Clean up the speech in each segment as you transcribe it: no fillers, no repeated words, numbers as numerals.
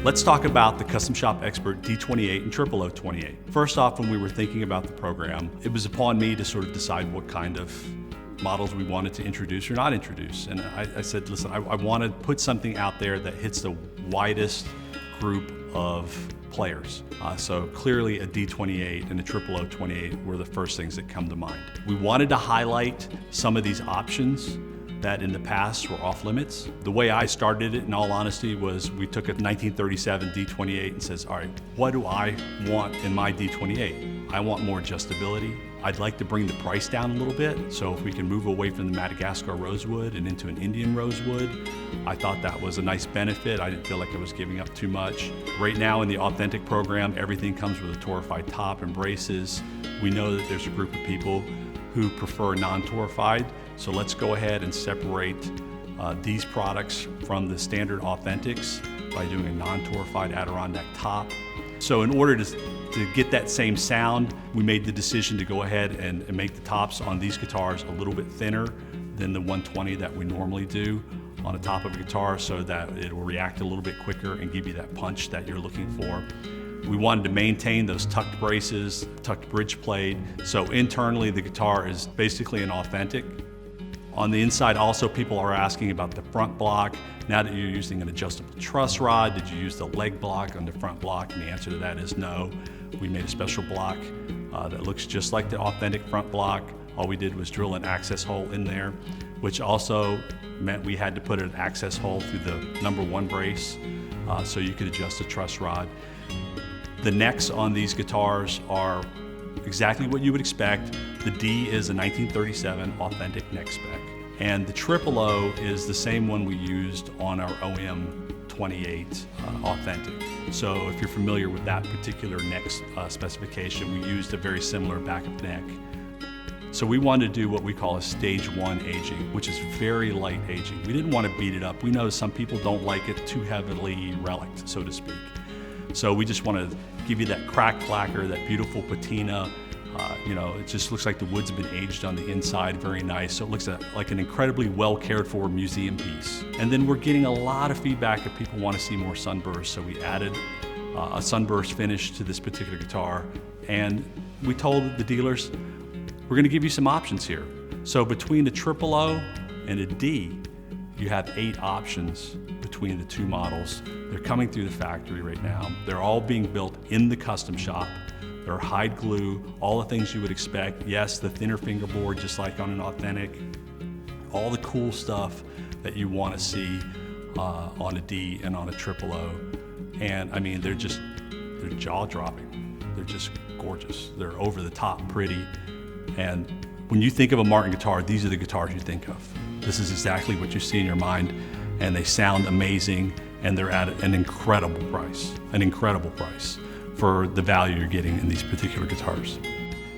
Let's talk about the Custom Shop Expert D-28 and 00028. First off, when we were thinking about the program, it was upon me to sort of decide what kind of models we wanted to introduce or not introduce. And I said, listen, I want to put something out there that hits the widest group of players. So clearly a D-28 and a 00028 were the first things that come to mind. We wanted to highlight some of these options that in the past were off limits. The way I started it, in all honesty, was we took a 1937 D-28 and says, all right, what do I want in my D-28? I want more adjustability. I'd like to bring the price down a little bit, so if we can move away from the Madagascar rosewood and into an Indian rosewood, I thought that was a nice benefit. I didn't feel like I was giving up too much. Right now in the Authentic program, everything comes with a torrefied top and braces. We know that there's a group of people who prefer non-torrefied, so let's go ahead and separate these products from the standard Authentics by doing a non-torrefied Adirondack top. So in order to get that same sound, we made the decision to go ahead and make the tops on these guitars a little bit thinner than the 120 that we normally do on the top of a guitar, so that it will react a little bit quicker and give you that punch that you're looking for. We wanted to maintain those tucked braces, tucked bridge plate, so internally the guitar is basically an Authentic. On the inside also, people are asking about the front block. Now that you're using an adjustable truss rod, did you use the leg block on the front block? And the answer to that is no. We made a special block that looks just like the Authentic front block. All we did was drill an access hole in there, which also meant we had to put an access hole through the #1 brace so you could adjust the truss rod. The necks on these guitars are exactly what you would expect. The D is a 1937 Authentic neck spec, and the 000 is the same one we used on our OM28 Authentic. So if you're familiar with that particular neck specification, we used a very similar back of neck. So we wanted to do what we call a stage 1 aging, which is very light aging. We didn't want to beat it up. We know some people don't like it too heavily relicked, so to speak. So we just want to give you that cracked lacquer, that beautiful patina. It just looks like the wood's been aged on the inside, very nice. So it looks like an incredibly well cared for museum piece. And then we're getting a lot of feedback if people want to see more sunburst. So we added a sunburst finish to this particular guitar. And we told the dealers, we're going to give you some options here. So between a 000 and a D, you have 8 options between the two models. They're coming through the factory right now. They're all being built in the custom shop. They're hide glue, all the things you would expect. Yes, the thinner fingerboard, just like on an Authentic. All the cool stuff that you want to see on a D and on a 000. And I mean, they're jaw-dropping. They're just gorgeous. They're over the top pretty. And when you think of a Martin guitar, these are the guitars you think of. This is exactly what you see in your mind, and they sound amazing, and they're at an incredible price for the value you're getting in these particular guitars.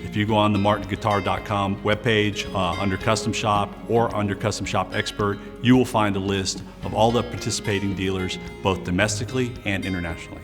If you go on the martinguitar.com webpage under Custom Shop or under Custom Shop Expert, you will find a list of all the participating dealers, both domestically and internationally.